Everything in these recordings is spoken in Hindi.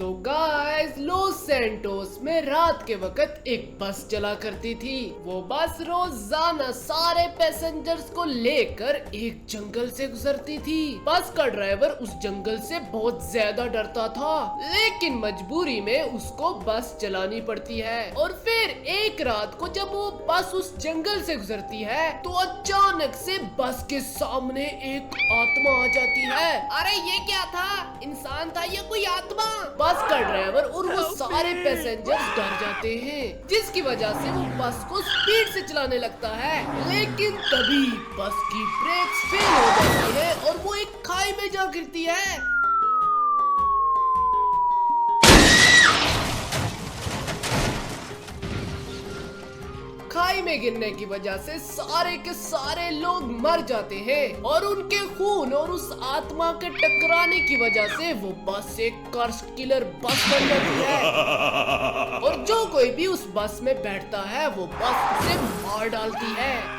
तो गाइस लॉस सैंटोस में रात के वक्त एक बस चला करती थी। वो बस रोजाना सारे पैसेंजर्स को लेकर एक जंगल से गुजरती थी। बस का ड्राइवर उस जंगल से बहुत ज्यादा डरता था, लेकिन मजबूरी में उसको बस चलानी पड़ती है। और फिर एक रात को जब वो बस उस जंगल से गुजरती है तो अचानक से बस के सामने एक आत्मा आ जाती है। अरे ये क्या था? इंसान था या कोई आत्मा? बस का ड्राइवर और वो सारे पैसेंजर्स डर जाते हैं, जिसकी वजह से वो बस को स्पीड से चलाने लगता है। लेकिन तभी बस की ब्रेक्स फेल हो जाती है और वो एक खाई में जा गिरती है। खाई में गिरने की वजह से सारे के सारे लोग मर जाते हैं और उनके खून और उस आत्मा के टकराने की वजह से वो बस एक कर्स किलर बस बन जाती है। और जो कोई भी उस बस में बैठता है वो बस से मार डालती है।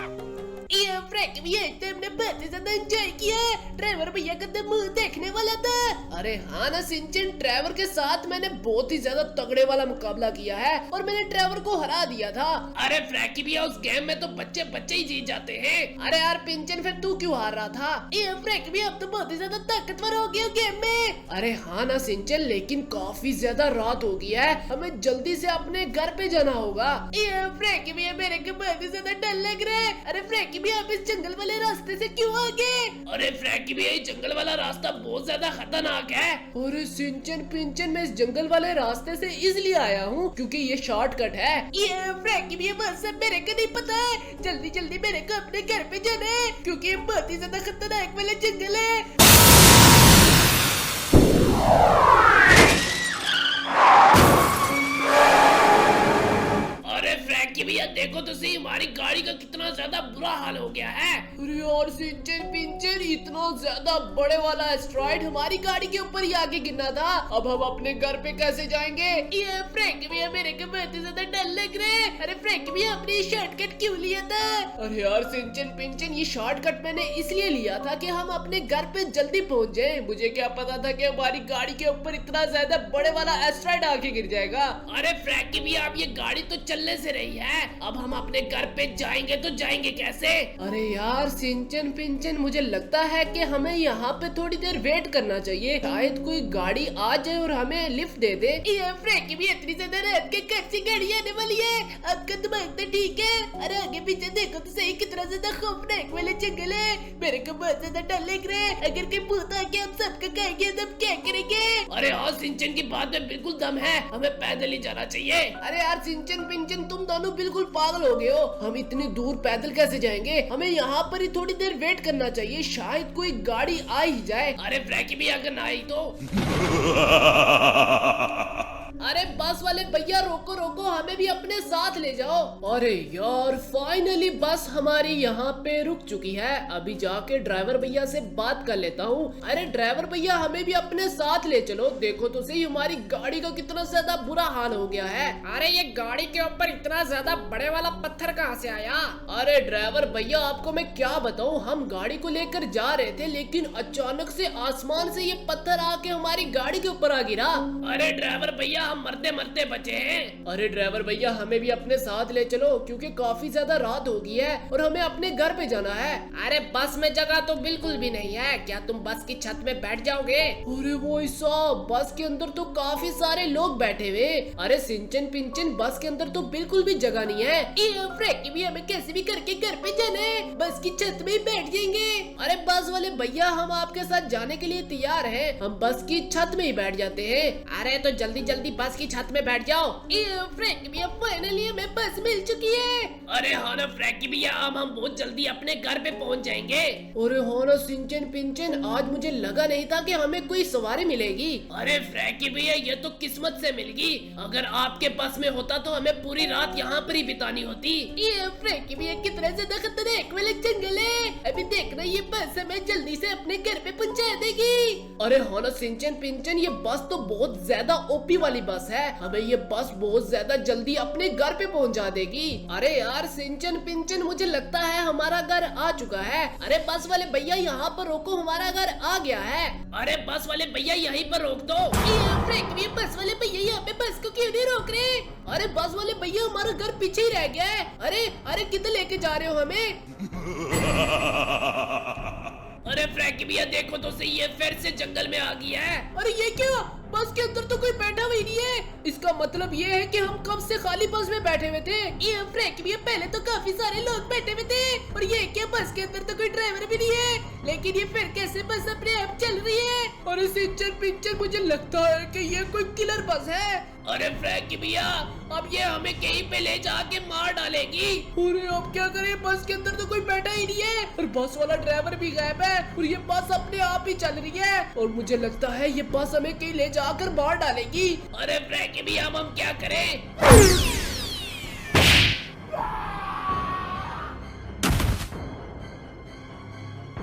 ये फ्रैंक भैया तुमने बहुत ज्यादा एंजॉय किया। ड्राइवर भैया का तो मुंह देखने वाला था। अरे हाँ ना सिंचन, ड्राइवर के साथ मैंने बहुत ही ज्यादा तगड़े वाला मुकाबला किया है और मैंने ड्राइवर को हरा दिया था। अरे फ्रैंकी भैया उस गेम में तो बच्चे बच्चे ही जीत जाते हैं। अरे यार पिंचन फिर तू क्यों हार रहा था? ये फ्रैंकी भैया अब तो बहुत ही ज्यादा ताकतवर हो गया गेम में। अरे हाँ ना सिंचन, लेकिन काफी ज्यादा रात हो गई है, हमें जल्दी से अपने घर पे जाना होगा। ये फ्रैंकी भैया मेरे को बहुत ही ज्यादा डर लग रहा है। अरे फ्रैंकी भैया आप इस जंगल वाले रास्ते से क्यों आ गए? अरे फ्रैंकी भैया ये जंगल वाला रास्ता बहुत ज्यादा खतरनाक है। अरे सिंचन पिंचन, मैं इस जंगल वाले रास्ते से इसलिए आया हूँ क्योंकि ये शॉर्टकट है। ये फ्रैंकी भैया बस मेरे को नहीं पता है, जल्दी जल्दी मेरे को अपने घर पे जाना है क्योंकि ये बहुत ही ज्यादा खतरनाक वाला जंगल है। भैया देखो तो सही, हमारी गाड़ी का कितना ज्यादा बुरा हाल हो गया है। अरे यार सिंचन पिंचन, इतना ज्यादा बड़े वाला एस्ट्रॉइड हमारी गाड़ी के ऊपर ही आके गिरना था। अब हम अपने घर पे कैसे जाएंगे? ये फ्रैंकी भैया मेरे को बहुत ज्यादा डर लग रहा है। अरे फ्रैंकी भैया अपनी शॉर्टकट क्यों लिया था? अरे यार सिंचन पिंचन, ये शॉर्टकट मैंने इसलिए लिया था कि हम अपने घर पे जल्दी पहुँच जाए। मुझे क्या पता था कि हमारी गाड़ी के ऊपर इतना ज्यादा बड़े वाला एस्ट्रॉइड आके गिर जाएगा। अरे फ्रैंकी भैया अब ये गाड़ी तो चलने से रही है, अब हम अपने घर पे जाएंगे तो जाएंगे कैसे? अरे यार सिंचन पिंचन, मुझे लगता है कि हमें यहाँ पे थोड़ी देर वेट करना चाहिए, शायद कोई गाड़ी आ जाए और हमें लिफ्ट दे दे। ये फ्रैंकी भी इतनी ज्यादा रात के कच्ची गाड़ी आने वाली है, आपका दिमाग तो ठीक है। अरे आगे पीछे देखो तो सही, कितना ज्यादा खौफनाक वाले जंगल है। मेरे को बहुत ज्यादा डर लग रहा है, अगर कोई भूत आके हम सबका खाएंगे तब क्या करेंगे? अरे हाँ सिंचन की बात में बिल्कुल दम है, हमें पैदल ही जाना चाहिए। अरे यार सिंचन पिंचन, तुम दोनों बिल्कुल पागल हो गए हो, हम इतनी दूर पैदल कैसे जाएंगे? हमें यहाँ पर ही थोड़ी देर वेट करना चाहिए, शायद कोई गाड़ी आ ही जाए। अरे फ्रैंकी भी अगर ना आई तो अरे बस वाले भैया रोको रोको, हमें भी अपने साथ ले जाओ। अरे यार फाइनली बस हमारी यहाँ पे रुक चुकी है, अभी जाके ड्राइवर भैया से बात कर लेता हूँ। अरे ड्राइवर भैया हमें भी अपने साथ ले चलो, देखो तो सही हमारी गाड़ी का कितना ज्यादा बुरा हाल हो गया है। अरे ये गाड़ी के ऊपर इतना ज्यादा बड़े वाला पत्थर कहाँ से आया? अरे ड्राइवर भैया आपको मैं क्या बताऊँ, हम गाड़ी को लेकर जा रहे थे लेकिन अचानक से आसमान से ये पत्थर आके हमारी गाड़ी के ऊपर आ गिरा। अरे ड्राइवर भैया हम मरते मरते बचे हैं। अरे ड्राइवर भैया हमें भी अपने साथ ले चलो क्योंकि काफी ज्यादा रात हो गई है और हमें अपने घर पे जाना है। अरे बस में जगह तो बिल्कुल भी नहीं है, क्या तुम बस की छत में बैठ जाओगे? अरे वो साहब बस के अंदर तो काफी सारे लोग बैठे हुए। अरे सिंचन पिंचन, बस के अंदर तो बिल्कुल भी जगह नहीं है। फ्रैंकी भी हमें कैसे भी करके घर पे जाना है, बस की छत में ही बैठ जाएंगे। अरे बस वाले भैया हम आपके साथ जाने के लिए तैयार है, हम बस की छत में ही बैठ जाते हैं। अरे तो जल्दी जल्दी बस की छत में बैठ जाओ। फ्रैंकी भैया फाइनली हमें बस मिल चुकी है। अरे हाँ ना फ्रैंकी भैया, अब हम बहुत जल्दी अपने घर पे पहुँच जाएंगे। अरे हाँ ना सिंचन पिंचन, आज मुझे लगा नहीं था कि हमें कोई सवारी मिलेगी। अरे फ्रैंकी भैया ये तो किस्मत से मिल गई, अगर आपके बस में होता तो हमें पूरी रात यहाँ पर ही बितानी होती। ये फ्रैंकी भैया कितना ज्यादा खतरनाक वाला जंगल है, अभी देखना ये बस हमें जल्दी से अपने घर पे पहुँचा देगी। अरे हाँ ना सिंचन पिंचन, ये बस तो बहुत ज्यादा ओपी वाली बस है, हमें ये बस बहुत ज्यादा जल्दी अपने घर पे पहुंचा देगी। अरे यार सिंचन पिंचन, मुझे लगता है हमारा घर आ चुका है। अरे बस वाले भैया यहाँ पर रोको, हमारा घर आ गया है। अरे बस वाले भैया यहीं पर रोक दो। बस वाले भैया यहाँ पे बस को क्यों नहीं रोक रहे? अरे बस वाले भैया हमारा घर पीछे ही रह गया है। अरे अरे किधर लेके जा रहे हो हमें? अरे फ्रैंकी भैया देखो तो सही, ये फिर से जंगल में आ गया है। अरे ये क्या, बस के अंदर तो कोई बैठा हुआ ही नहीं है। इसका मतलब ये है कि हम कब से खाली बस में बैठे हुए थे। ये फ्रैंकी भैया पहले तो काफी सारे लोग बैठे हुए थे, और ये क्या बस के अंदर तो कोई ड्राइवर भी नहीं है, लेकिन ये फिर कैसे बस अपने आप चल रही है? अरे सिंचन पिंचन, मुझे लगता है कि ये कोई किलर बस है। अरे फ्रैंकी भैया अब ये हमें कहीं पे ले जाके मार डालेगी। अरे अब क्या करें, बस के अंदर तो कोई बैठा ही नहीं है, और बस वाला ड्राइवर भी गायब है, और ये बस अपने आप ही चल रही है, और मुझे लगता है ये बस हमें कहीं ले जाकर मार डालेगी। अरे फ्रैंकी भैया अब हम क्या करें?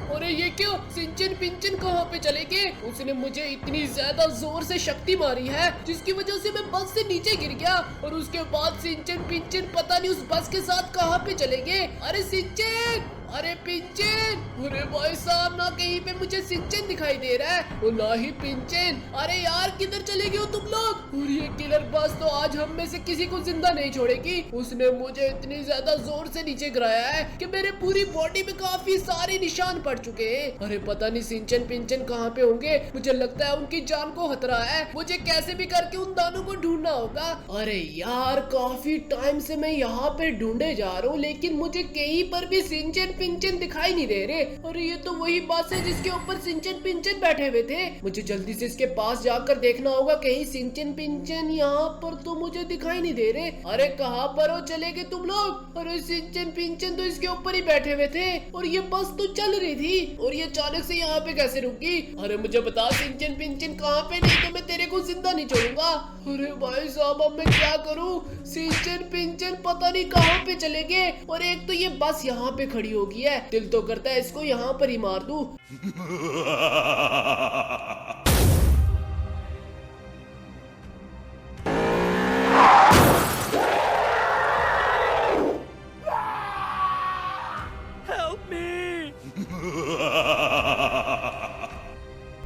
अरे ये क्यों, सिंचन पिंचन कहाँ पे चले गए? उसने मुझे इतनी ज्यादा जोर से शक्ति मारी है जिसकी वजह से मैं बस से नीचे गिर गया, और उसके बाद सिंचन पिंचन पता नहीं उस बस के साथ कहाँ पे चले गए। अरे सिंचन, अरे पिंचन, अरे भाई साहब ना कहीं पे मुझे सिंचन दिखाई दे रहा है और ना ही पिंचन। अरे यार किधर चले गए हो तुम लोग? और ये किलर बस तो आज हम में से किसी को जिंदा नहीं छोड़ेगी। उसने मुझे इतनी ज्यादा जोर से नीचे गिराया है कि मेरे पूरी बॉडी में काफी सारे निशान पड़ चुके हैं। अरे पता नहीं सिंचन पिंचन कहाँ पे होंगे, मुझे लगता है उनकी जान को खतरा है। मुझे कैसे भी करके उन दानों को ढूंढना होगा। अरे यार काफी टाइम से मैं यहाँ पे ढूंढे जा रहा हूँ, लेकिन मुझे कहीं पर भी सिंचन पिंचन दिखाई नहीं दे रहे। अरे ये तो वही बस है जिसके ऊपर सिंचन पिंचन बैठे हुए थे। मुझे जल्दी से इसके पास जाकर देखना होगा, कहीं सिंचन पिंचन यहाँ पर तो मुझे दिखाई नहीं दे रहे। अरे कहाँ पर हो चले गए तुम लोग? अरे सिंचन पिंचन तो इसके ऊपर ही बैठे हुए थे, और ये बस तो चल रही थी, और ये अचानक से यहाँ पे कैसे रुक गई? अरे मुझे बता सिंचन पिंचन कहाँ पे, नहीं तो मैं तेरे को जिंदा नहीं छोड़ूंगा। अरे भाई साहब अब मैं क्या करूँ? सिंचन पिंचन पता नहीं कहाँ पे चले गए, और एक तो ये बस यहाँ पे खड़ी होगी है, दिल तो करता है इसको यहाँ पर ही मार दूं।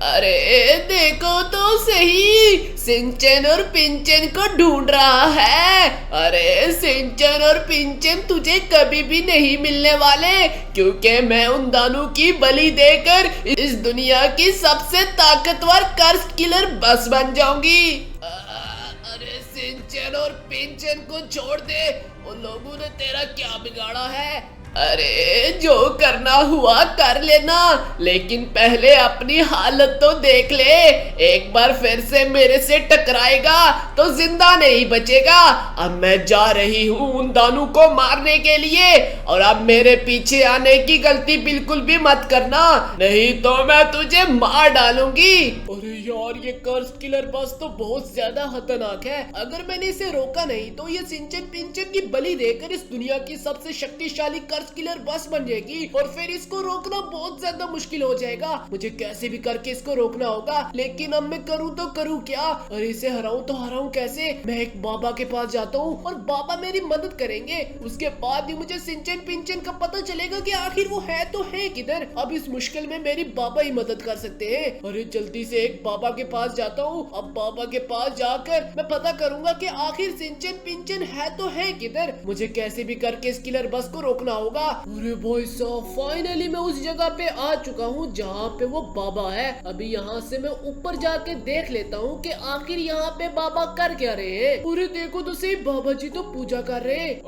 अरे देखो तो सही, सिंचन और पिंचन को ढूंढ रहा है। अरे सिंचन और पिंचन तुझे कभी भी नहीं मिलने वाले, क्योंकि मैं उन दानों की बलि देकर इस दुनिया की सबसे ताकतवर कर्स किलर बस बन जाऊंगी। अरे सिंचन और पिंचन को छोड़ दे, उन लोगों ने तेरा क्या बिगाड़ा है? अरे जो करना हुआ कर लेना, लेकिन पहले अपनी हालत तो देख ले। एक बार फिर से मेरे से टकराएगा तो जिंदा नहीं बचेगा। अब मैं जा रही हूँ उन दानों को मारने के लिए, और अब मेरे पीछे आने की गलती बिल्कुल भी मत करना, नहीं तो मैं तुझे मार डालूंगी। अरे यार ये कर्स किलर बस तो बहुत ज्यादा खतरनाक है। अगर मैंने इसे रोका नहीं तो ये सिंचन पिंचन की बलि देकर इस दुनिया की सबसे शक्तिशाली किलर बस बन जाएगी, और फिर इसको रोकना बहुत ज्यादा मुश्किल हो जाएगा। मुझे कैसे भी करके इसको रोकना होगा, लेकिन अब मैं करूँ तो करूँ क्या? और इसे हराऊं तो हराऊं कैसे? मैं एक बाबा के पास जाता हूँ और बाबा मेरी मदद करेंगे। उसके बाद ही मुझे सिंचन पिंचन का पता चलेगा कि आखिर वो है तो है किधर। अब इस मुश्किल में मेरी बाबा ही मदद कर सकते हैं। अरे जल्दी से एक बाबा के पास जाता हूँ। अब बाबा के पास जाकर मैं पता करूंगा कि आखिर सिंचन पिंचन है तो है किधर। मुझे कैसे भी करके इस किलर बस को रोकना होगा। अरे भाई साहब फाइनली मैं उस जगह पे आ चुका हूँ जहाँ पे वो बाबा है। अभी यहाँ से मैं ऊपर जाके देख लेता हूँ कि आखिर यहाँ पे बाबा कर क्या रहे हैं। अरे देखो तो सही, बाबा जी तो पूजा कर रहे हैं।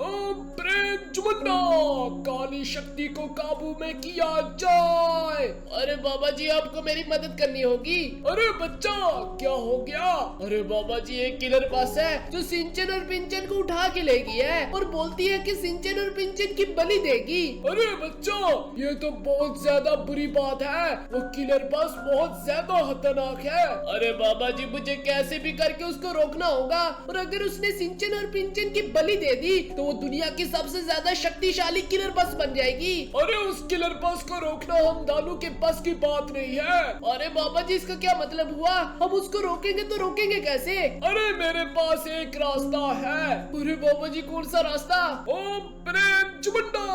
काली शक्ति को काबू में किया जाए। अरे बाबा जी आपको मेरी मदद करनी होगी। अरे बच्चा क्या हो गया? अरे बाबा जी एक किलर बस है जो सिंचन और पिंचन को उठा के ले गई है, और बोलती है कि सिंचन और पिंचन की बलि दे देगी। अरे बच्चों, ये तो बहुत ज्यादा बुरी बात है, वो किलर बस बहुत ज्यादा खतरनाक है। अरे बाबा जी, मुझे कैसे भी करके उसको रोकना होगा, और अगर उसने सिंचन और पिंचन की बलि दे दी तो वो दुनिया की सबसे ज्यादा शक्तिशाली किलर बस बन जाएगी। अरे उस किलर बस को रोकना हम दानू के बस की बात नहीं है। अरे बाबा जी, इसका क्या मतलब हुआ? हम उसको रोकेंगे तो रोकेंगे कैसे? अरे मेरे पास एक रास्ता है। अरे बाबा जी, कौन सा रास्ता? ओम प्रेम चुमुंडा,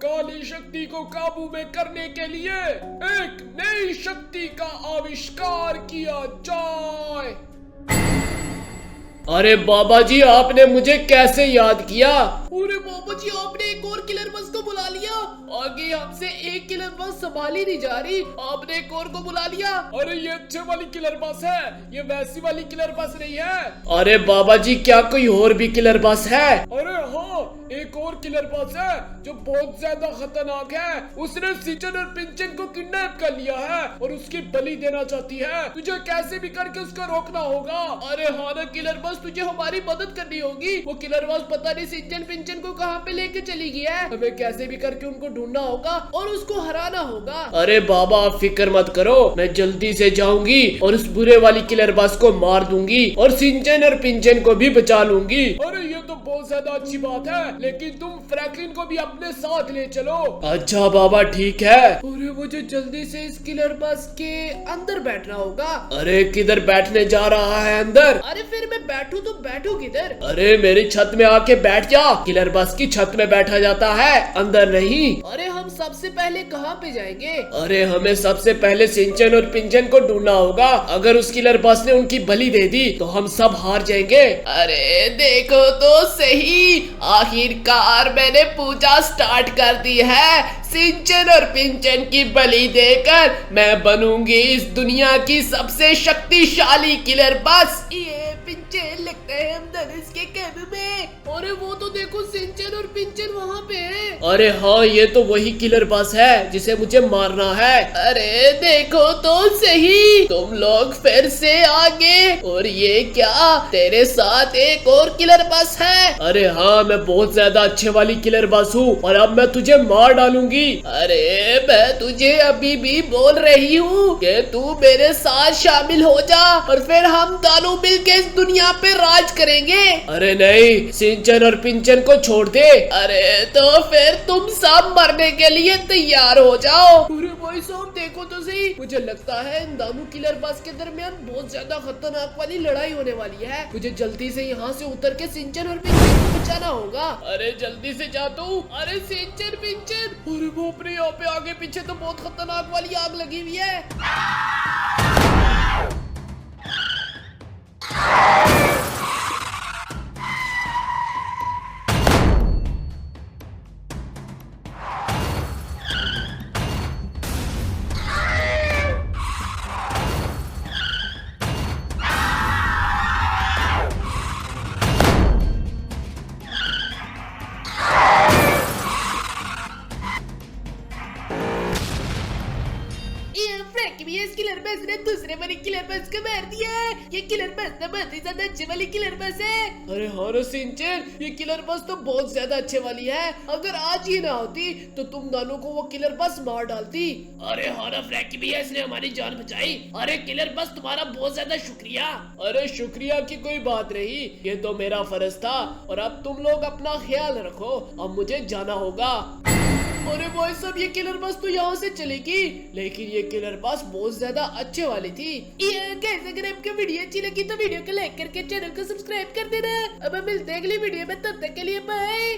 काली शक्ति को काबू में करने के लिए एक नई शक्ति का आविष्कार किया जाए। अरे बाबा जी, आपने मुझे कैसे याद किया? अरे बाबा जी, आपने एक और किलर बस को बुला लिया। आगे हमसे एक किलर बस संभाली नहीं जा रही, आपने एक और को बुला लिया। अरे ये अच्छे वाली किलर बस है, ये वैसी वाली किलर बस नहीं है। अरे बाबा जी, क्या कोई और भी किलर बस है? अरे हाँ, एक और किलर बस है जो बहुत ज्यादा खतरनाक है। उसने सिंचन और पिंचन को किडनैप कर लिया है और उसकी बलि देना चाहती है। तुझे कैसे भी करके उसको रोकना होगा। अरे हाँ ना किलर बस, तुझे हमारी मदद करनी होगी। वो किलर बस पता नहीं सिंचन पिंचन को कहाँ पे लेके चली गई है। हमें कैसे भी करके उनको ढूंढना होगा और उसको हराना होगा। अरे बाबा, आप फिक्र मत करो, मैं जल्दी से जाऊंगी और उस बुरे वाली किलर बस को मार दूंगी और सिंचन और पिंचन को भी बचा लूंगी। अरे ये तो बहुत ज्यादा अच्छी बात है, लेकिन तुम फ्रैंकलिन को भी अपने साथ ले चलो। अच्छा बाबा, ठीक है। अरे मुझे जल्दी से इस किलर बस के अंदर बैठना होगा। अरे किधर बैठने जा रहा है अंदर? अरे फिर मैं बैठूं तो बैठूं किधर? अरे मेरी छत में आके बैठ जा। किलर बस की छत में बैठा जाता है, अंदर नहीं। अरे हम सबसे पहले कहाँ पे जाएंगे? अरे हमें सबसे पहले सिंचन और पिंचन को ढूंढना होगा। अगर उस किलर बस ने उनकी बलि दे दी तो हम सब हार जाएंगे। अरे देखो तो सही, आखिरकार मैंने पूजा स्टार्ट कर दी है। सिंचन और पिंचन की बलि देकर मैं बनूंगी इस दुनिया की सबसे शक्तिशाली किलर बस। ये पिंचन, लगता है हम धनुष के काबू में। अरे वो तो देखो, सिंचन और पिंचन वहाँ पे है। अरे हाँ, ये तो वही किलर बस है जिसे मुझे मारना है। अरे देखो तो सही, तुम लोग फिर से आगे। और ये क्या, तेरे साथ एक और किलर बस है? अरे हाँ, मैं बहुत ज्यादा अच्छे वाली किलर बस हूँ और अब मैं तुझे मार डालूंगी। अरे मैं तुझे अभी भी बोल रही हूँ कि तू मेरे साथ शामिल हो जा और फिर हम दोनों मिलके इस दुनिया पे राज करेंगे। अरे नहीं, सिंचन और पिंचन को छोड़ दे। अरे तो फिर तुम सब मरने के लिए तैयार हो जाओ। अरे भाई साहब, देखो तो सही, मुझे लगता है इन दोनों किलर बस के दरमियान बहुत ज्यादा खतरनाक वाली लड़ाई होने वाली है। मुझे जल्दी से यहाँ से उतर के सिंचन और पिंचन को बचाना होगा। अरे जल्दी से जा तू। अरे सिंचन पिंचन, अरे बाप रे, यहाँ पे आगे पीछे तो बहुत खतरनाक वाली आग लगी हुई है। इस किलर बस ने दूसरे वाली किलर बस को मार दिया। ये किलर बस तो बहुत ही ज्यादा अच्छे वाली किलर बस है। अरे हाँ सिंचन, ये किलर बस तो बहुत ज्यादा अच्छे वाली है। अगर आज ये ना होती तो तुम दोनों को वो किलर बस मार डालती। अरे हाँ ना फ्रैंकी भैया, इसने हमारी जान बचाई। अरे किलर बस, तुम्हारा बहुत ज्यादा शुक्रिया। अरे शुक्रिया की कोई बात नहीं, ये तो मेरा फर्ज था। और अब तुम लोग अपना ख्याल रखो, अब मुझे जाना होगा। अरे भाई साहब, ये किलर बस तो यहाँ से चलेगी, लेकिन ये किलर बस बहुत ज्यादा अच्छे वाली थी। अगर आपको वीडियो अच्छी लगी तो वीडियो को लाइक करके चैनल को सब्सक्राइब कर देना। अब हम मिलते हैं अगली वीडियो में, तब तक के लिए बाय।